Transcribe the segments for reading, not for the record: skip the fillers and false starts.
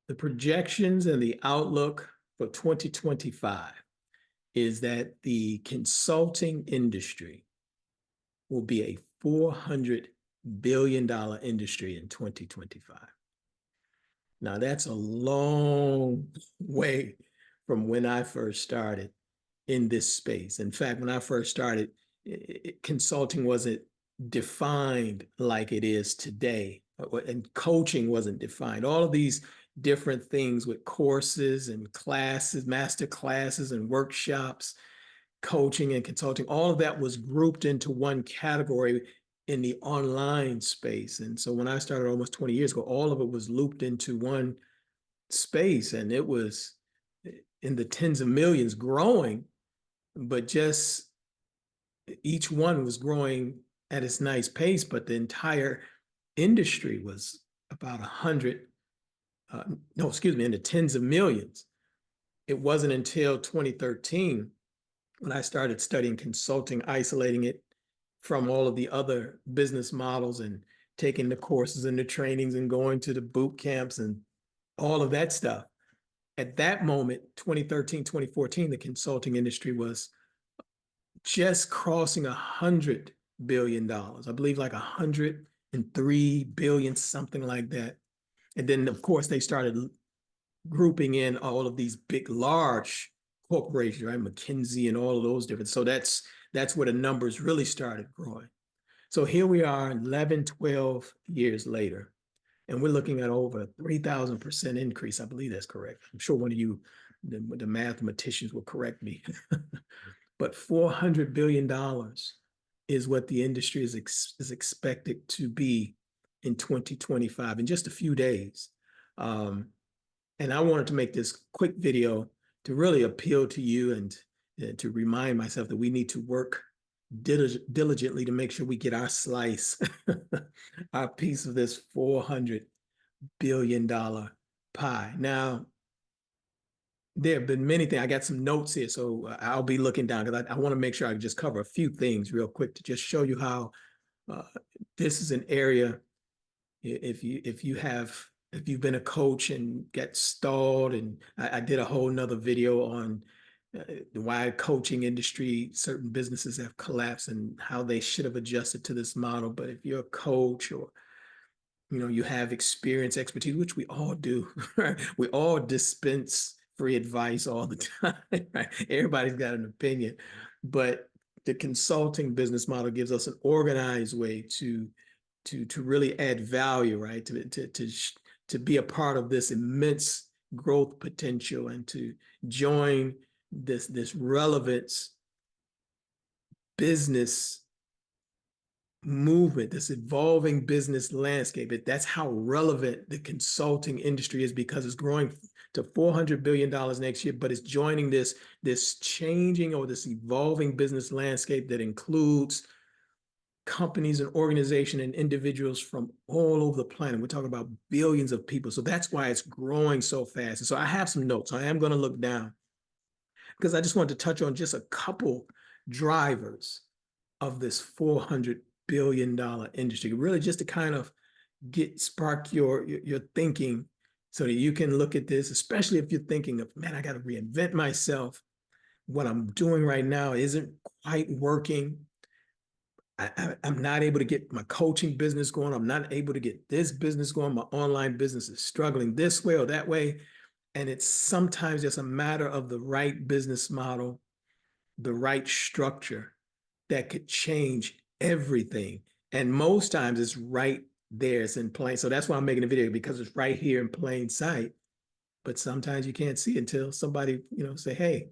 The projections and the outlook for 2025 is that the consulting industry will be a $400 billion industry in 2025. Now, that's a long way from when I first started in this space. In fact, when I first started, consulting wasn't defined like it is today, and coaching wasn't defined. All of these different things with courses and classes, master classes and workshops, coaching and consulting, all of that was grouped into one category in the online space. And so when I started almost 20 years ago, all of it was looped into one space, and it was in the tens of millions growing, but just each one was growing at its nice pace, but the entire industry was about 100, no, excuse me, in the tens of millions. It wasn't until 2013 when I started studying consulting, isolating it from all of the other business models and taking the courses and the trainings and going to the boot camps and all of that stuff. At that moment, 2013, 2014, the consulting industry was just crossing $100 billion. I believe like 103 billion, something like that. And then, of course, they started grouping in all of these big, large corporations, right? McKinsey and all of those different. So that's where the numbers really started growing. So here we are 11, 12 years later, and we're looking at over 3,000% increase. I believe that's correct. I'm sure one of you, the mathematicians, will correct me. But $400 billion is what the industry is expected to be in 2025, in just a few days. And I wanted to make this quick video to really appeal to you and to remind myself that we need to work diligently to make sure we get our slice, our piece of this $400 billion pie. Now, there have been many things. I got some notes here, so I'll be looking down because I want to make sure I can just cover a few things real quick to just show you how this is an area. If you've been a coach and get stalled, and I did a whole nother video on why coaching industry, certain businesses have collapsed and how they should have adjusted to this model. But if you're a coach or you have experience, expertise, which we all do, right? We all dispense free advice all the time, right? Everybody's got an opinion, but the consulting business model gives us an organized way to really add value, right? To be a part of this immense growth potential and to join this relevance business movement, this evolving business landscape. That's how relevant the consulting industry is, because it's growing to $400 billion next year, but it's joining this changing or this evolving business landscape that includes companies and organizations and individuals from all over the planet. We're talking about billions of people. So that's why it's growing so fast. And so I have some notes. I am going to look down because I just want to touch on just a couple drivers of this $400 billion industry, really just to kind of spark your thinking so that you can look at this, especially if you're thinking of, man, I got to reinvent myself. What I'm doing right now isn't quite working. I'm not able to get my coaching business going. I'm not able to get this business going. My online business is struggling this way or that way. And it's sometimes just a matter of the right business model, the right structure that could change everything. And most times it's right there, it's in plain. So that's why I'm making a video, because it's right here in plain sight. But sometimes you can't see it until somebody, say, hey,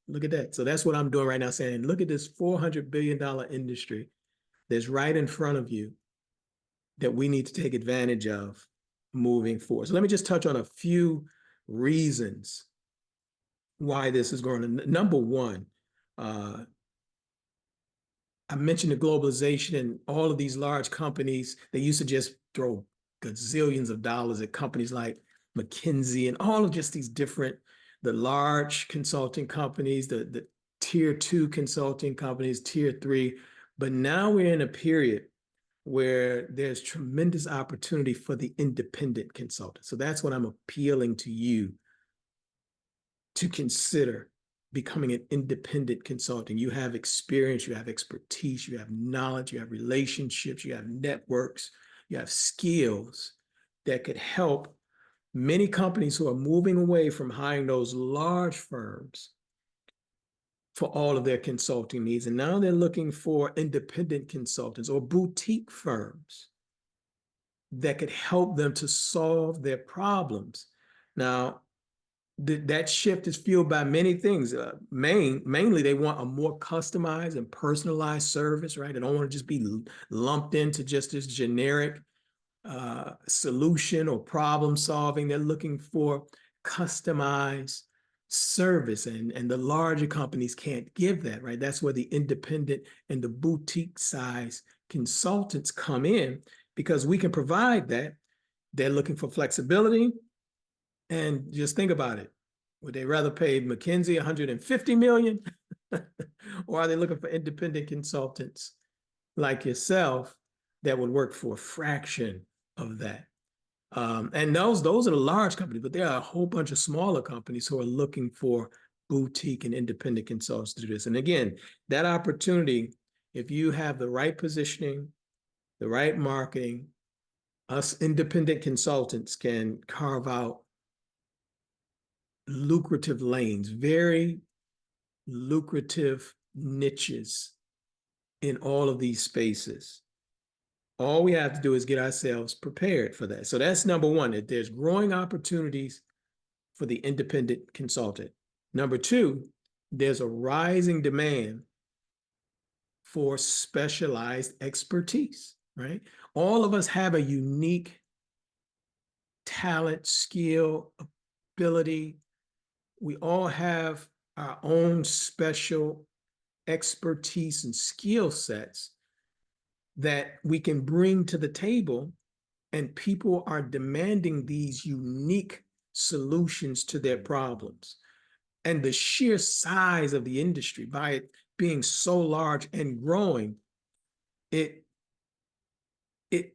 look at that. So that's what I'm doing right now, saying, look at this $400 billion industry that's right in front of you that we need to take advantage of moving forward. So let me just touch on a few reasons why this is growing. Number one, I mentioned the globalization and all of these large companies. They used to just throw gazillions of dollars at companies like McKinsey and all of just these different, the large consulting companies, the tier 2 consulting companies, tier 3. But now we're in a period where there's tremendous opportunity for the independent consultant. So that's what I'm appealing to you to consider becoming an independent consultant. You have experience, you have expertise, you have knowledge, you have relationships, you have networks, you have skills that could help many companies who are moving away from hiring those large firms for all of their consulting needs. And now they're looking for independent consultants or boutique firms that could help them to solve their problems. Now, that shift is fueled by many things. Mainly, they want a more customized and personalized service, right? They don't want to just be lumped into just this generic solution or problem solving. They're looking for customized service, and the larger companies can't give that, right? That's where the independent and the boutique size consultants come in, because we can provide that. They're looking for flexibility. And just think about it. Would they rather pay McKinsey 150 million? Or are they looking for independent consultants like yourself that would work for a fraction of that? And those are the large companies, but there are a whole bunch of smaller companies who are looking for boutique and independent consultants to do this. And again, that opportunity, if you have the right positioning, the right marketing, us independent consultants can carve out lucrative lanes, very lucrative niches in all of these spaces. All we have to do is get ourselves prepared for that. So that's number one, that there's growing opportunities for the independent consultant. Number two, there's a rising demand for specialized expertise, right? All of us have a unique talent, skill, ability. We all have our own special expertise and skill sets that we can bring to the table, and people are demanding these unique solutions to their problems. And the sheer size of the industry, by it being so large and growing, it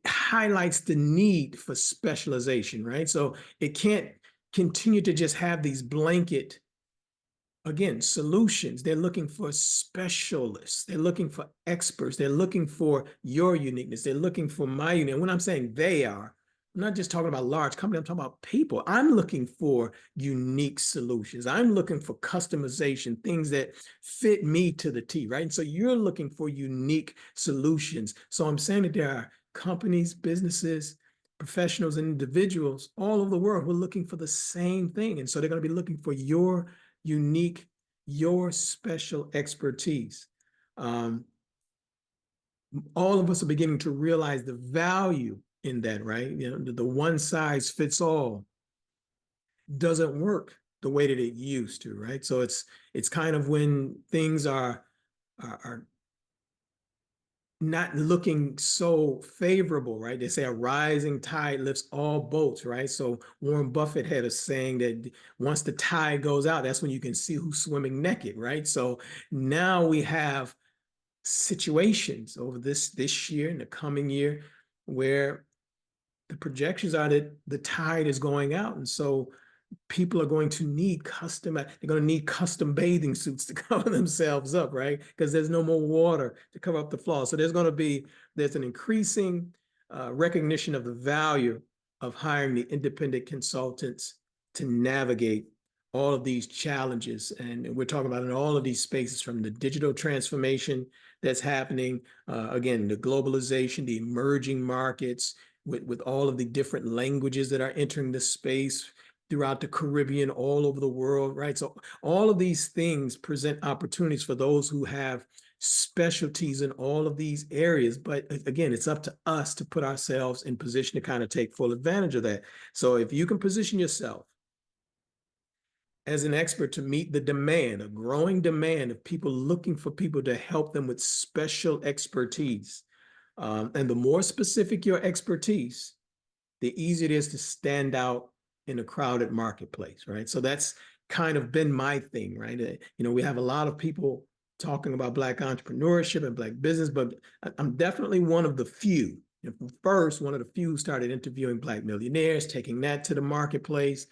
highlights the need for specialization, right? So it can't continue to just have these blanket, again, solutions. They're looking for specialists. They're looking for experts. They're looking for your uniqueness. They're looking for my uniqueness. When I'm saying they are, I'm not just talking about large companies. I'm talking about people. I'm looking for unique solutions. I'm looking for customization, things that fit me to the T, right? And so you're looking for unique solutions. So I'm saying that there are companies, businesses, professionals, and individuals all over the world who are looking for the same thing. And so they're going to be looking for your unique, your special expertise. All of us are beginning to realize the value in that, right? You know, the one size fits all doesn't work the way that it used to, right? So it's kind of when things are not looking so favorable, right? They say a rising tide lifts all boats, right? So Warren Buffett had a saying that once the tide goes out, that's when you can see who's swimming naked, right? So now we have situations over this year and the coming year where the projections are that the tide is going out. And so people are going to need they're going to need custom bathing suits to cover themselves up, right? Because there's no more water to cover up the flaws. So there's an increasing recognition of the value of hiring the independent consultants to navigate all of these challenges. And we're talking about in all of these spaces, from the digital transformation that's happening, again, the globalization, the emerging markets, with all of the different languages that are entering the space throughout the Caribbean, all over the world, right? So all of these things present opportunities for those who have specialties in all of these areas. But again, it's up to us to put ourselves in position to kind of take full advantage of that. So if you can position yourself as an expert to meet the demand, a growing demand of people looking for people to help them with special expertise, and the more specific your expertise, the easier it is to stand out in a crowded marketplace, right? So that's kind of been my thing, right? You know, we have a lot of people talking about Black entrepreneurship and Black business, but I'm definitely one of the few. First, one of the few started interviewing Black millionaires, taking that to the marketplace,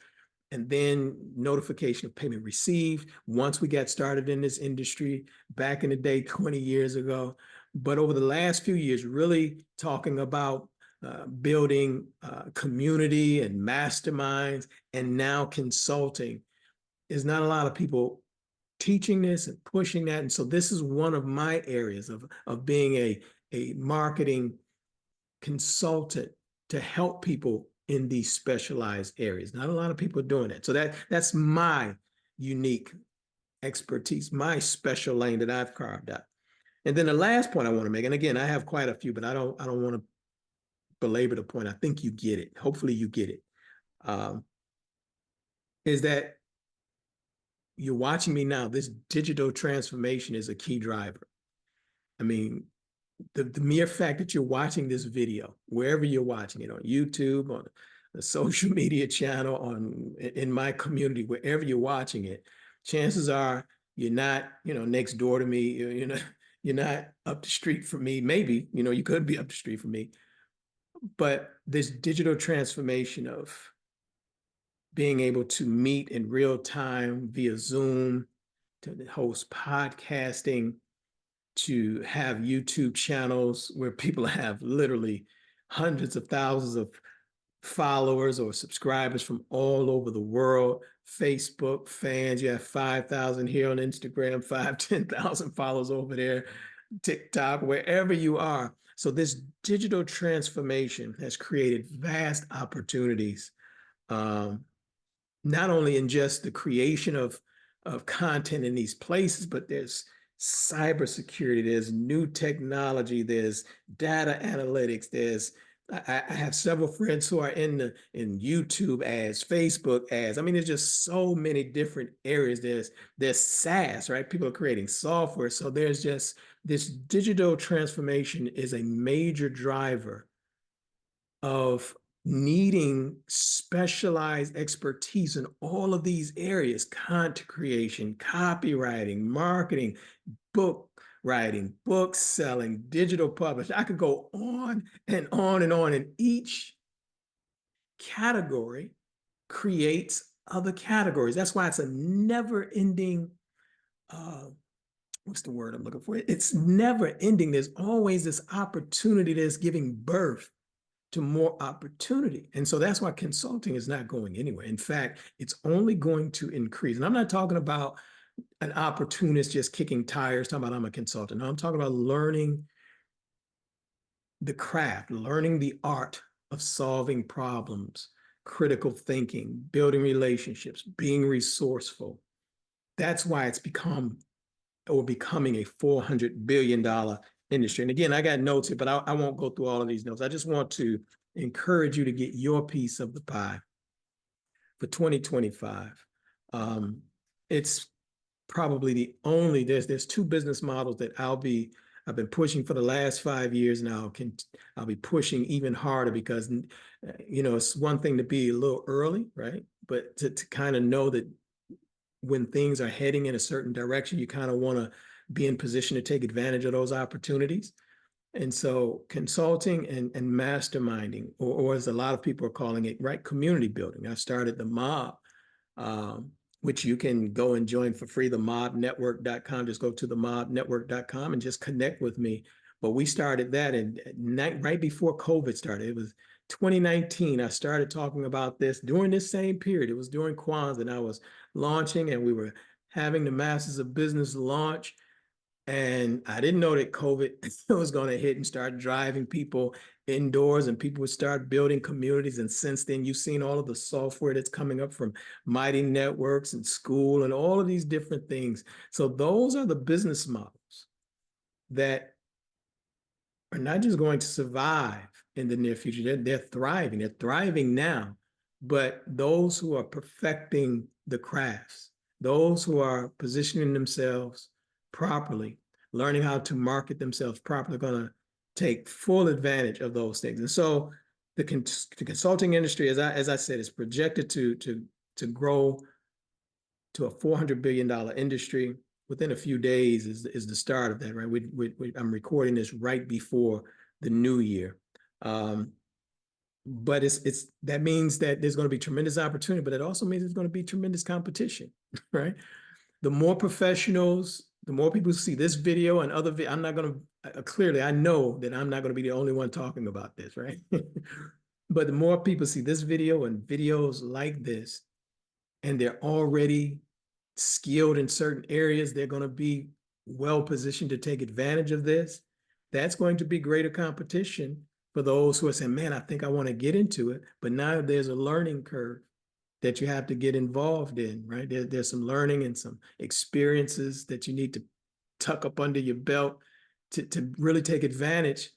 and then notification of payment received once we got started in this industry back in the day, 20 years ago. But over the last few years, really talking about building community and masterminds, and now consulting. There's not a lot of people teaching this and pushing that. And so this is one of my areas of being a marketing consultant to help people in these specialized areas. Not a lot of people are doing that. So that's my unique expertise, my special lane that I've carved out. And then the last point I want to make, and again, I have quite a few, but I don't want to belabor the point. I think you get it. Hopefully you get it. Is that you're watching me now. This digital transformation is a key driver. I mean, the mere fact that you're watching this video, wherever you're watching it, on YouTube, on a social media channel, in my community, wherever you're watching it, chances are you're not, next door to me. You're not up the street from me. Maybe, you could be up the street from me. But this digital transformation of being able to meet in real time via Zoom, to host podcasting, to have YouTube channels where people have literally hundreds of thousands of followers or subscribers from all over the world. Facebook fans, you have 5,000 here on Instagram, 10,000 followers over there, TikTok, wherever you are. So this digital transformation has created vast opportunities, not only in just the creation of content in these places, but there's cybersecurity, there's new technology, there's data analytics, I have several friends who are in YouTube ads, Facebook ads. I mean, there's just so many different areas. There's SaaS, right? People are creating software. So there's just this digital transformation is a major driver of needing specialized expertise in all of these areas: content creation, copywriting, marketing, book writing, book selling, digital publishing. I could go on and on and on. And each category creates other categories. That's why it's a never ending, what's the word I'm looking for? It's never ending. There's always this opportunity that's giving birth to more opportunity. And so that's why consulting is not going anywhere. In fact, it's only going to increase. And I'm not talking about an opportunist just kicking tires, talking about I'm a consultant. No, I'm talking about learning the craft, learning the art of solving problems, critical thinking, building relationships, being resourceful. That's why it's becoming a $400 billion industry. And again, I got notes here, but I won't go through all of these notes. I just want to encourage you to get your piece of the pie for 2025. It's probably the only, there's two business models that I've been pushing for the last 5 years now. I'll be pushing even harder because, it's one thing to be a little early, right? But to kind of know that when things are heading in a certain direction, you kind of want to be in position to take advantage of those opportunities. And so consulting and masterminding, or as a lot of people are calling it, right, community building. I started the Mob, which you can go and join for free, themobnetwork.com. Just go to themobnetwork.com and just connect with me. But we started that right before COVID started. It was 2019. I started talking about this during this same period. It was during Kwanzaa, and I was launching, and we were having the Masters of Business launch. And I didn't know that COVID was going to hit and start driving people indoors, and people would start building communities. And since then, you've seen all of the software that's coming up from Mighty Networks and School and all of these different things. So those are the business models that are not just going to survive in the near future. They're thriving. They're thriving now. But those who are perfecting the crafts, those who are positioning themselves properly, learning how to market themselves properly, are going to take full advantage of those things. And so the consulting industry, as I said, is projected to grow to a $400 billion industry. within a few days is the start of that, right? I'm recording this right before the new year. But that means that there's going to be tremendous opportunity, but it also means there's going to be tremendous competition, right? The more professionals, the more people see this video and other I'm not going to clearly, I know that I'm not going to be the only one talking about this, right? But the more people see this video and videos like this, and they're already skilled in certain areas, they're going to be well positioned to take advantage of this. That's going to be greater competition for those who are saying, man, I think I want to get into it. But now there's a learning curve that you have to get involved in, right? There's some learning and some experiences that you need to tuck up under your belt to really take advantage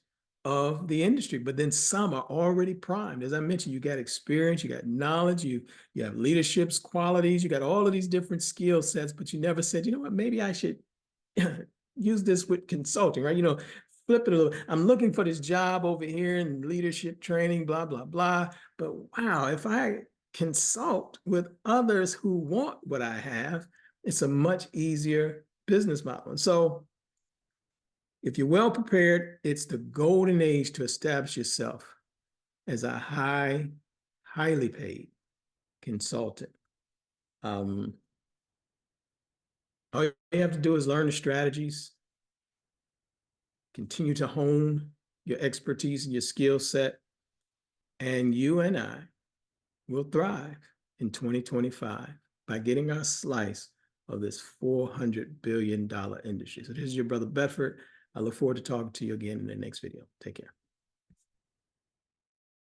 of the industry. But then some are already primed. As I mentioned, you got experience, you got knowledge, you have leadership's qualities, you got all of these different skill sets, but you never said, you know what, maybe I should use this with consulting, right? Flip it a little. I'm looking for this job over here in leadership training, blah, blah, blah. But wow, if I consult with others who want what I have, it's a much easier business model. And so if you're well prepared, it's the golden age to establish yourself as a highly paid consultant. All you have to do is learn the strategies, continue to hone your expertise and your skill set, and you and I will thrive in 2025 by getting our slice of this $400 billion industry. So this is your brother Bedford. I look forward to talking to you again in the next video. Take care.